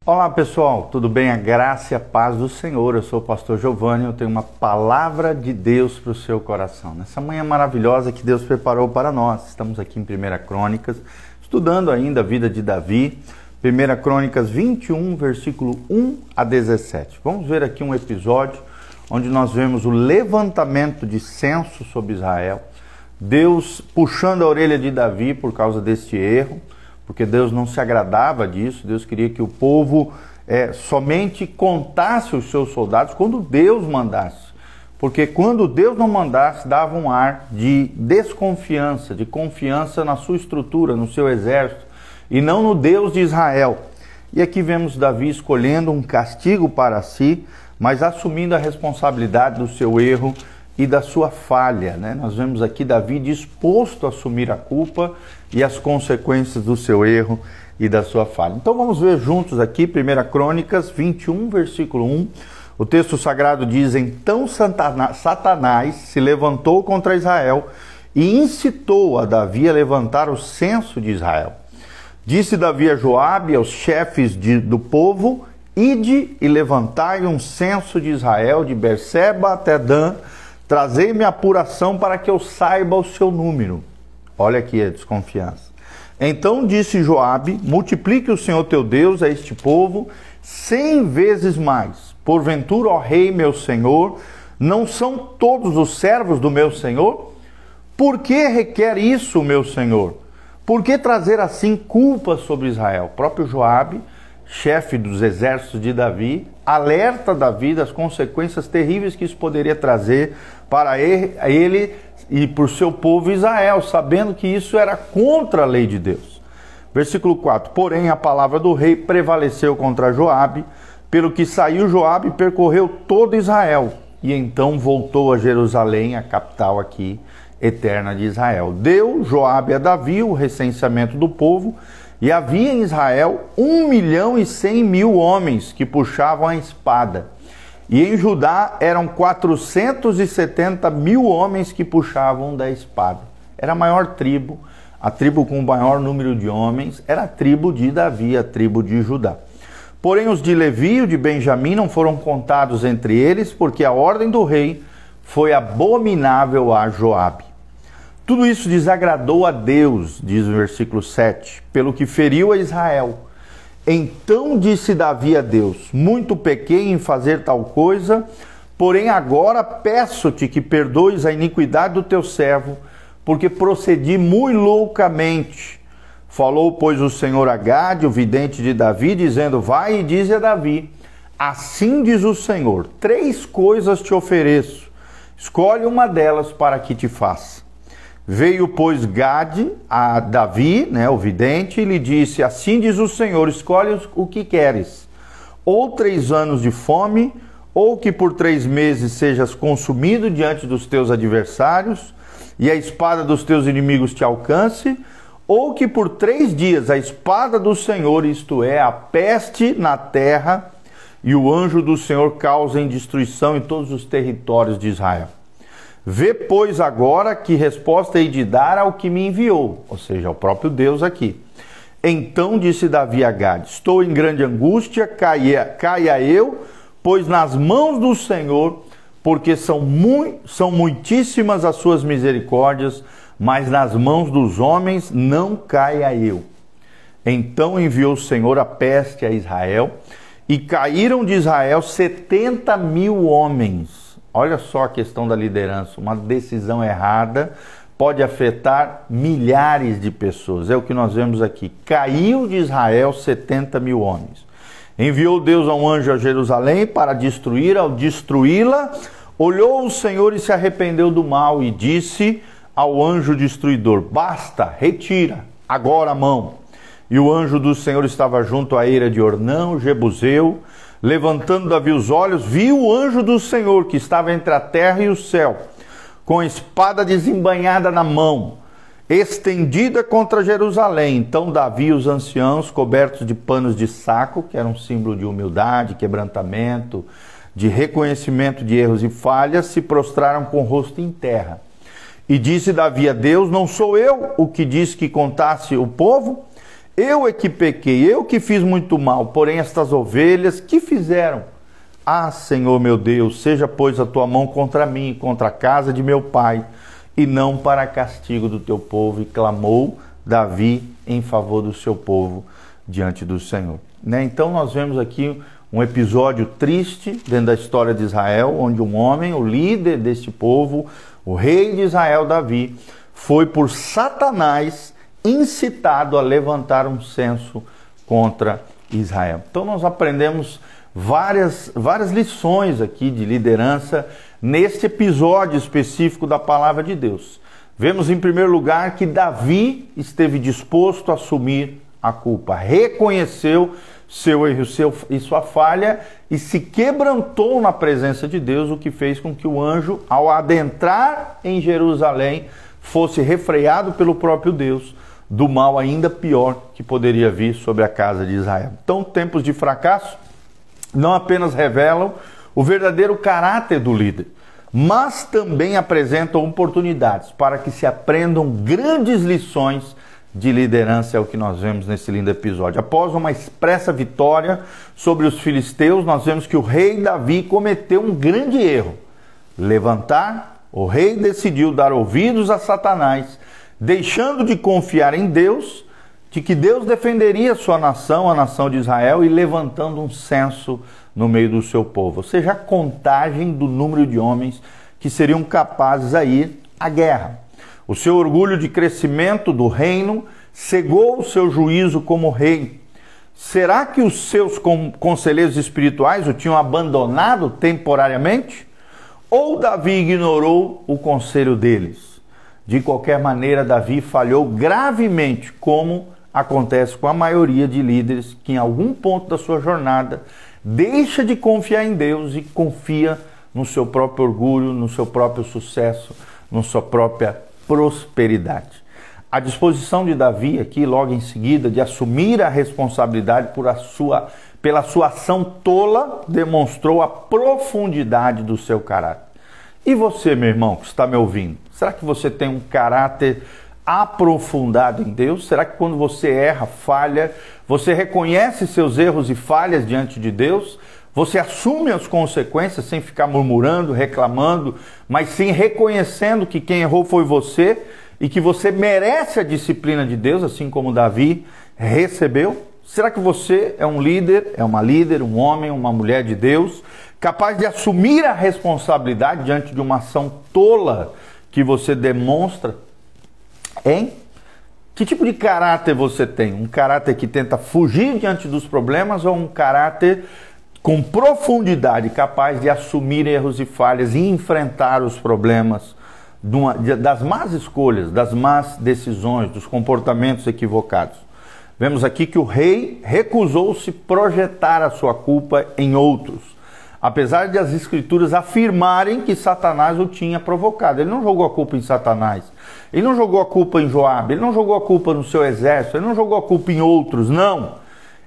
Olá pessoal, tudo bem? A graça e a paz do Senhor. Eu sou o pastor Giovanni, eu tenho uma palavra de Deus para o seu coração. Nessa manhã maravilhosa que Deus preparou para nós, estamos aqui em 1 Crônicas, estudando ainda a vida de Davi. 1 Crônicas 21, versículo 1 a 17. Vamos ver aqui um episódio onde nós vemos o levantamento de censo sobre Israel. Deus puxando a orelha de Davi por causa deste erro, porque Deus não se agradava disso. Deus queria que o povo somente contasse os seus soldados quando Deus mandasse. Porque quando Deus não mandasse, dava um ar de desconfiança, de confiança na sua estrutura, no seu exército, e não no Deus de Israel. E aqui vemos Davi escolhendo um castigo para si, mas assumindo a responsabilidade do seu erro e da sua falha, né? Nós vemos aqui Davi disposto a assumir a culpa e as consequências do seu erro e da sua falha. Então vamos ver juntos aqui 1 Crônicas 21, versículo 1. O texto sagrado diz: Então Satanás se levantou contra Israel e incitou a Davi a levantar o censo de Israel. Disse Davi a Joabe e aos chefes do povo: Ide e levantai um censo de Israel, de Berseba até Dan, trazei-me a apuração para que eu saiba o seu número. Olha aqui a desconfiança. Então disse Joabe: Multiplique o Senhor teu Deus a este povo 100 vezes mais. Porventura, ó rei meu senhor, não são todos os servos do meu senhor? Por que requer isso, meu senhor? Por que trazer assim culpa sobre Israel? O próprio Joabe, chefe dos exércitos de Davi, alerta Davi das consequências terríveis que isso poderia trazer para ele e para o seu povo Israel, sabendo que isso era contra a lei de Deus. Versículo 4. Porém, a palavra do rei prevaleceu contra Joabe, pelo que saiu Joabe e percorreu todo Israel, e então voltou a Jerusalém, a capital aqui, eterna de Israel. Deu Joabe a Davi o recenseamento do povo, e havia em Israel 1.100.000 homens que puxavam a espada. E em Judá eram 470.000 homens que puxavam da espada. Era a maior tribo, a tribo com o maior número de homens, era a tribo de Davi, a tribo de Judá. Porém os de Levi e de Benjamim não foram contados entre eles, porque a ordem do rei foi abominável a Joabe. Tudo isso desagradou a Deus, diz o versículo 7, pelo que feriu a Israel. Então disse Davi a Deus: Muito pequei em fazer tal coisa, porém agora peço-te que perdoes a iniquidade do teu servo, porque procedi muito loucamente. Falou, pois, o Senhor a Gade, o vidente de Davi, dizendo: Vai e dize a Davi: Assim diz o Senhor, 3 coisas te ofereço, escolhe uma delas para que te faça. Veio, pois, Gade a Davi, o vidente, e lhe disse: Assim diz o Senhor, escolhe o que queres, ou 3 anos de fome, ou que por 3 meses sejas consumido diante dos teus adversários, e a espada dos teus inimigos te alcance, ou que por 3 dias a espada do Senhor, isto é, a peste na terra, e o anjo do Senhor causem destruição em todos os territórios de Israel. Vê, pois, agora que resposta hei de dar ao que me enviou, ou seja, ao próprio Deus aqui. Então disse Davi a Gade: Estou em grande angústia, caia eu, pois nas mãos do Senhor, porque são muitíssimas as suas misericórdias, mas nas mãos dos homens não caia eu. Então enviou o Senhor a peste a Israel, e caíram de Israel 70.000 homens. Olha só a questão da liderança. Uma decisão errada pode afetar milhares de pessoas. É o que nós vemos aqui. Caiu de Israel 70.000 homens. Enviou Deus a um anjo a Jerusalém para destruir. Ao destruí-la, olhou o Senhor e se arrependeu do mal e disse ao anjo destruidor: Basta, retira agora a mão. E o anjo do Senhor estava junto à eira de Ornão, Jebuseu. Levantando Davi os olhos, viu o anjo do Senhor que estava entre a terra e o céu, com a espada desembainhada na mão, estendida contra Jerusalém. Então Davi e os anciãos, cobertos de panos de saco, que era um símbolo de humildade, quebrantamento, de reconhecimento de erros e falhas, se prostraram com o rosto em terra. E disse Davi a Deus: Não sou eu o que disse que contasse o povo? Eu é que pequei, eu que fiz muito mal, porém estas ovelhas, que fizeram? Ah, Senhor meu Deus, seja pois a tua mão contra mim, contra a casa de meu pai, e não para castigo do teu povo. E clamou Davi em favor do seu povo diante do Senhor. Então nós vemos aqui um episódio triste dentro da história de Israel, onde um homem, o líder deste povo, o rei de Israel, Davi, foi por Satanás incitado a levantar um censo contra Israel. Então nós aprendemos várias lições aqui de liderança neste episódio específico da palavra de Deus. Vemos em primeiro lugar que Davi esteve disposto a assumir a culpa, reconheceu seu erro e sua falha e se quebrantou na presença de Deus, o que fez com que o anjo, ao adentrar em Jerusalém, fosse refreado pelo próprio Deus do mal ainda pior que poderia vir sobre a casa de Israel. Então, tempos de fracasso não apenas revelam o verdadeiro caráter do líder, mas também apresentam oportunidades para que se aprendam grandes lições de liderança. É o que nós vemos nesse lindo episódio. Após uma expressa vitória sobre os filisteus, nós vemos que o rei Davi cometeu um grande erro. Levantar, o rei decidiu dar ouvidos a Satanás, deixando de confiar em Deus, de que Deus defenderia sua nação, a nação de Israel, e levantando um censo no meio do seu povo. Ou seja, a contagem do número de homens que seriam capazes a ir à guerra. O seu orgulho de crescimento do reino cegou o seu juízo como rei. Será que os seus conselheiros espirituais o tinham abandonado temporariamente? Ou Davi ignorou o conselho deles? De qualquer maneira, Davi falhou gravemente, como acontece com a maioria de líderes que em algum ponto da sua jornada deixa de confiar em Deus e confia no seu próprio orgulho, no seu próprio sucesso, na sua própria prosperidade. A disposição de Davi aqui, logo em seguida, de assumir a responsabilidade pela sua ação tola, demonstrou a profundidade do seu caráter. E você, meu irmão, que está me ouvindo, será que você tem um caráter aprofundado em Deus? Será que quando você erra, falha, você reconhece seus erros e falhas diante de Deus? Você assume as consequências sem ficar murmurando, reclamando, mas sim reconhecendo que quem errou foi você e que você merece a disciplina de Deus, assim como Davi recebeu? Será que você é um líder, um homem, uma mulher de Deus, capaz de assumir a responsabilidade diante de uma ação tola que você demonstra? Hein? Que tipo de caráter você tem? Um caráter que tenta fugir diante dos problemas ou um caráter com profundidade, capaz de assumir erros e falhas e enfrentar os problemas das más escolhas, das más decisões, dos comportamentos equivocados? Vemos aqui que o rei recusou-se projetar a sua culpa em outros, apesar de as escrituras afirmarem que Satanás o tinha provocado. Ele não jogou a culpa em Satanás, ele não jogou a culpa em Joabe, ele não jogou a culpa no seu exército, ele não jogou a culpa em outros, não.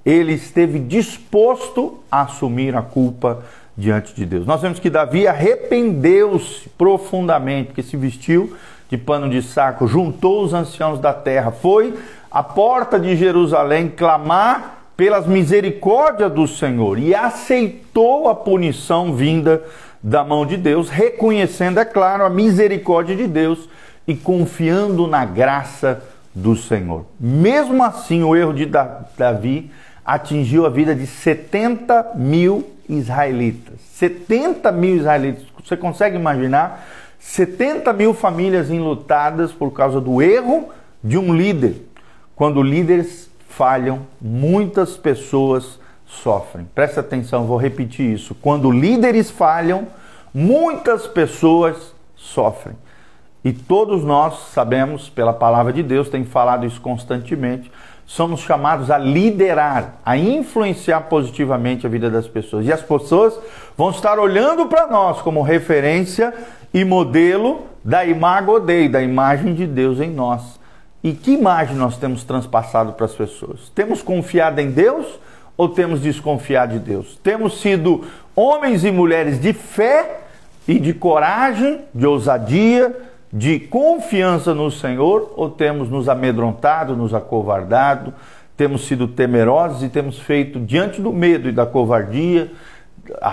Ele esteve disposto a assumir a culpa diante de Deus. Nós vemos que Davi arrependeu-se profundamente, porque se vestiu de pano de saco, juntou os anciãos da terra, foi à porta de Jerusalém clamar pelas misericórdias do Senhor e aceitou a punição vinda da mão de Deus, reconhecendo, é claro, a misericórdia de Deus e confiando na graça do Senhor. Mesmo assim, o erro de Davi atingiu a vida de 70 mil israelitas. 70 mil israelitas. Você consegue imaginar? 70 mil famílias enlutadas por causa do erro de um líder. Quando líderes falham, muitas pessoas sofrem. Presta atenção, vou repetir isso. Quando líderes falham, muitas pessoas sofrem. E todos nós sabemos, pela palavra de Deus, tem falado isso constantemente, somos chamados a liderar, a influenciar positivamente a vida das pessoas. E as pessoas vão estar olhando para nós como referência e modelo da imago Dei, da imagem de Deus em nós. E que imagem nós temos transpassado para as pessoas? Temos confiado em Deus ou temos desconfiado de Deus? Temos sido homens e mulheres de fé e de coragem, de ousadia, de confiança no Senhor, ou temos nos amedrontado, nos acovardado, temos sido temerosos e temos feito, diante do medo e da covardia,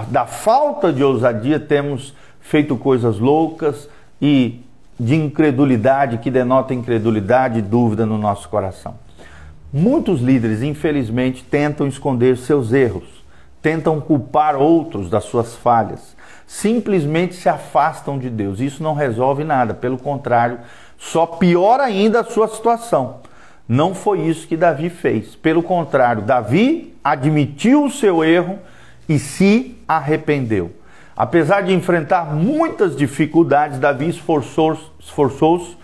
da falta de ousadia, temos feito coisas loucas e de incredulidade, que denota incredulidade e dúvida no nosso coração. Muitos líderes, infelizmente, tentam esconder seus erros, tentam culpar outros das suas falhas, simplesmente se afastam de Deus. Isso não resolve nada, pelo contrário, só piora ainda a sua situação. Não foi isso que Davi fez. Pelo contrário, Davi admitiu o seu erro e se arrependeu. Apesar de enfrentar muitas dificuldades, Davi esforçou-se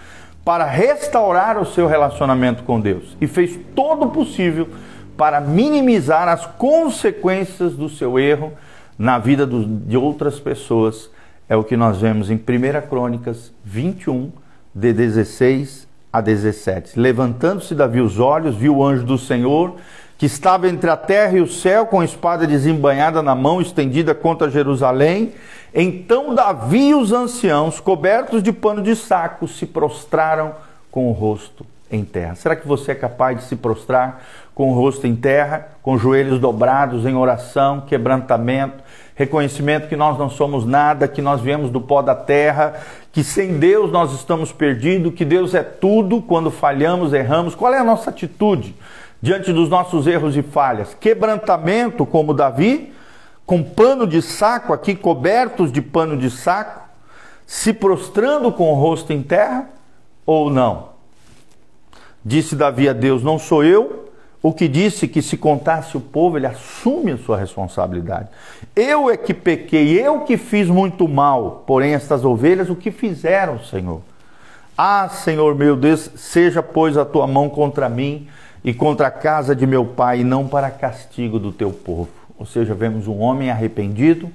para restaurar o seu relacionamento com Deus e fez todo o possível para minimizar as consequências do seu erro na vida de outras pessoas. É o que nós vemos em 1 Crônicas 21, de 16 a 17. Levantando-se Davi os olhos, viu o anjo do Senhor, que estava entre a terra e o céu, com a espada desembainhada na mão, estendida contra Jerusalém. Então Davi e os anciãos, cobertos de pano de saco, se prostraram com o rosto em terra. Será que você é capaz de se prostrar com o rosto em terra, com os joelhos dobrados em oração, quebrantamento, reconhecimento que nós não somos nada, que nós viemos do pó da terra, que sem Deus nós estamos perdidos, que Deus é tudo, quando falhamos, erramos? Qual é a nossa atitude diante dos nossos erros e falhas? Quebrantamento como Davi, com pano de saco aqui, cobertos de pano de saco, se prostrando com o rosto em terra, ou não? Disse Davi a Deus: não sou eu o que disse que se contasse o povo, ele assume a sua responsabilidade. Eu é que pequei, eu que fiz muito mal, porém estas ovelhas o que fizeram, Senhor? Ah, Senhor meu Deus, seja pois a tua mão contra mim e contra a casa de meu pai, e não para castigo do teu povo. Ou seja, vemos um homem arrependido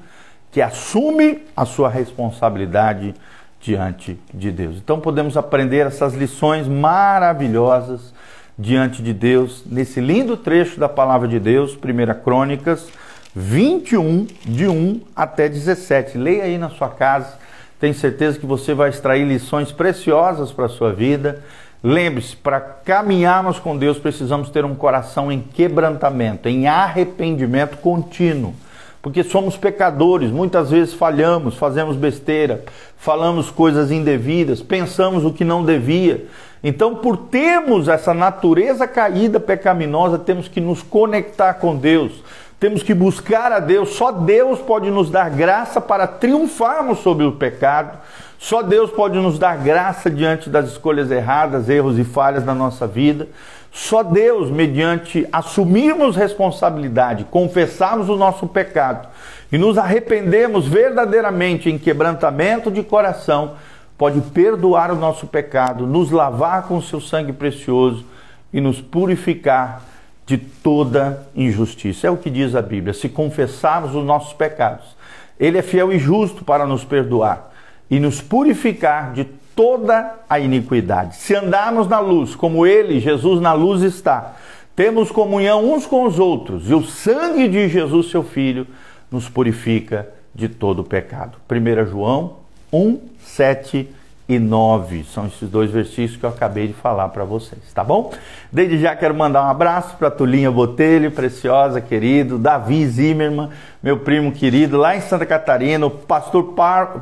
que assume a sua responsabilidade diante de Deus. Então podemos aprender essas lições maravilhosas diante de Deus, nesse lindo trecho da palavra de Deus, 1 Crônicas 21, de 1 até 17. Leia aí na sua casa, tenho certeza que você vai extrair lições preciosas para a sua vida. Lembre-se, para caminharmos com Deus, precisamos ter um coração em quebrantamento, em arrependimento contínuo. Porque somos pecadores, muitas vezes falhamos, fazemos besteira, falamos coisas indevidas, pensamos o que não devia. Então, por termos essa natureza caída, pecaminosa, temos que nos conectar com Deus, temos que buscar a Deus. Só Deus pode nos dar graça para triunfarmos sobre o pecado. Só Deus pode nos dar graça diante das escolhas erradas, erros e falhas da nossa vida. Só Deus, mediante assumirmos responsabilidade, confessarmos o nosso pecado e nos arrependermos verdadeiramente em quebrantamento de coração, pode perdoar o nosso pecado, nos lavar com o seu sangue precioso e nos purificar de toda injustiça. É o que diz a Bíblia: se confessarmos os nossos pecados, Ele é fiel e justo para nos perdoar e nos purificar de toda a iniquidade. Se andarmos na luz, como Ele, Jesus, na luz está, temos comunhão uns com os outros, e o sangue de Jesus, seu Filho, nos purifica de todo o pecado. 1 João 1, 7 e 9. São esses dois versículos que eu acabei de falar para vocês, tá bom? Desde já quero mandar um abraço para a Tulinha Botelho, preciosa, querido, Davi Zimmermann, meu primo querido, lá em Santa Catarina, o pastor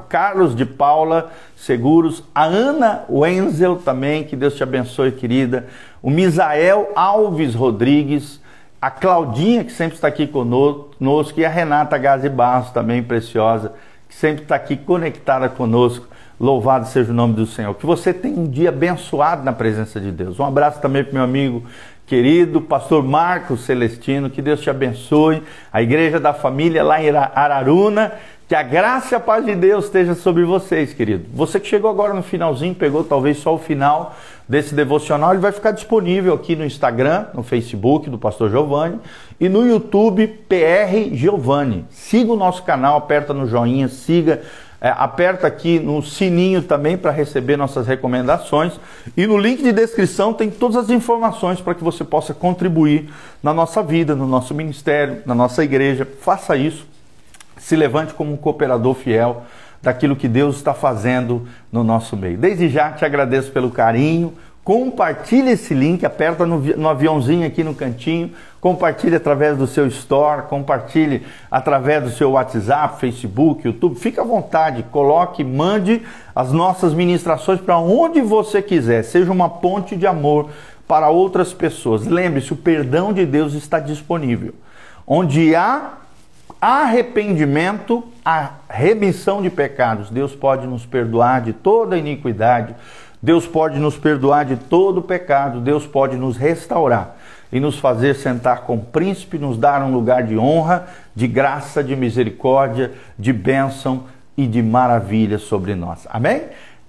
Carlos de Paula Seguros, a Ana Wenzel também, que Deus te abençoe, querida, o Misael Alves Rodrigues, a Claudinha, que sempre está aqui conosco, e a Renata Gazi Barros, também preciosa, que sempre está aqui conectada conosco. Louvado seja o nome do Senhor. Que você tenha um dia abençoado na presença de Deus. Um abraço também para o meu amigo querido, pastor Marcos Celestino. Que Deus te abençoe. A Igreja da Família lá em Araruna. Que a graça e a paz de Deus esteja sobre vocês, querido. Você que chegou agora no finalzinho, pegou talvez só o final desse devocional, ele vai ficar disponível aqui no Instagram, no Facebook do Pastor Giovanni e no YouTube PR Giovanni. Siga o nosso canal, aperta no joinha, siga, aperta aqui no sininho também para receber nossas recomendações. E no link de descrição tem todas as informações para que você possa contribuir na nossa vida, no nosso ministério, na nossa igreja. Faça isso. Se levante como um cooperador fiel daquilo que Deus está fazendo no nosso meio. Desde já te agradeço pelo carinho, compartilhe esse link, aperta no aviãozinho aqui no cantinho, compartilhe através do seu store, compartilhe através do seu WhatsApp, Facebook, YouTube, fica à vontade, coloque, mande as nossas ministrações para onde você quiser, seja uma ponte de amor para outras pessoas. Lembre-se, o perdão de Deus está disponível. Onde há arrependimento, a remissão de pecados, Deus pode nos perdoar de toda iniquidade, Deus pode nos perdoar de todo pecado, Deus pode nos restaurar e nos fazer sentar com o príncipe, nos dar um lugar de honra, de graça, de misericórdia, de bênção e de maravilha sobre nós. Amém?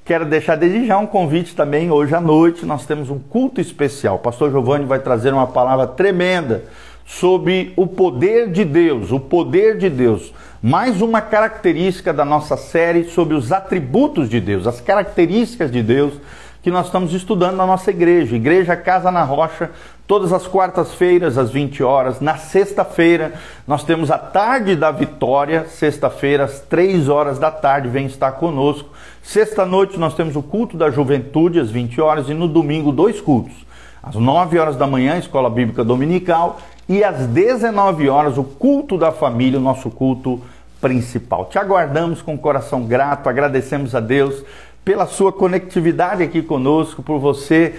Quero deixar desde já um convite também. Hoje à noite nós temos um culto especial. O pastor Giovanni vai trazer uma palavra tremenda sobre o poder de Deus, o poder de Deus. Mais uma característica da nossa série sobre os atributos de Deus, as características de Deus que nós estamos estudando na nossa igreja. Igreja Casa na Rocha, todas as quartas-feiras às 20 horas. Na sexta-feira nós temos a Tarde da Vitória, sexta-feira às 3 horas da tarde, vem estar conosco. Sexta-noite nós temos o culto da juventude às 20 horas e no domingo 2 cultos. Às 9 horas da manhã, Escola Bíblica Dominical, e às 19 horas, o culto da família, o nosso culto principal. Te aguardamos com o coração grato, agradecemos a Deus pela sua conectividade aqui conosco, por você,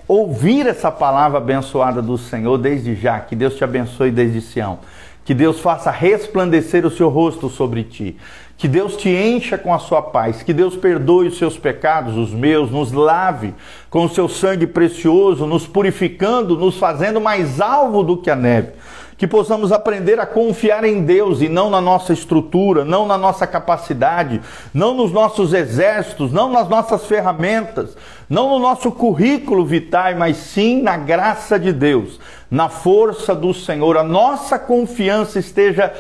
ouvir essa palavra abençoada do Senhor desde já. Que Deus te abençoe desde Sião. Que Deus faça resplandecer o seu rosto sobre ti. Que Deus te encha com a sua paz, que Deus perdoe os seus pecados, os meus, nos lave com o seu sangue precioso, nos purificando, nos fazendo mais alvo do que a neve. Que possamos aprender a confiar em Deus e não na nossa estrutura, não na nossa capacidade, não nos nossos exércitos, não nas nossas ferramentas, não no nosso currículo vitae, mas sim na graça de Deus, na força do Senhor. A nossa confiança esteja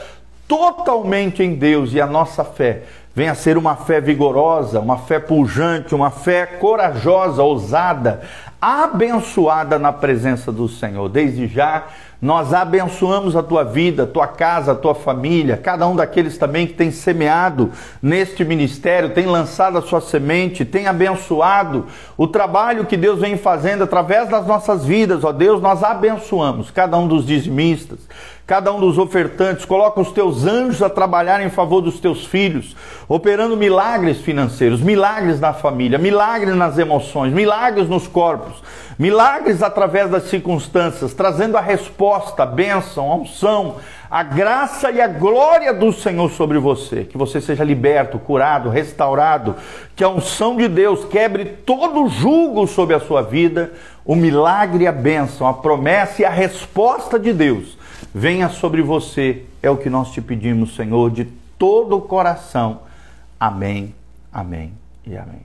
totalmente em Deus e a nossa fé venha a ser uma fé vigorosa, uma fé pujante, uma fé corajosa, ousada, abençoada na presença do Senhor. Desde já, nós abençoamos a tua vida, a tua casa, a tua família, cada um daqueles também que tem semeado neste ministério, tem lançado a sua semente, tem abençoado o trabalho que Deus vem fazendo através das nossas vidas. Ó Deus, nós abençoamos cada um dos dizimistas, cada um dos ofertantes. Coloca os teus anjos a trabalhar em favor dos teus filhos, operando milagres financeiros, milagres na família, milagres nas emoções, milagres nos corpos, milagres através das circunstâncias, trazendo a resposta, a bênção, a unção, a graça e a glória do Senhor sobre você. Que você seja liberto, curado, restaurado, que a unção de Deus quebre todo o jugo sobre a sua vida, o milagre, a bênção, a promessa e a resposta de Deus venha sobre você. É o que nós te pedimos, Senhor, de todo o coração. Amém, amém e amém.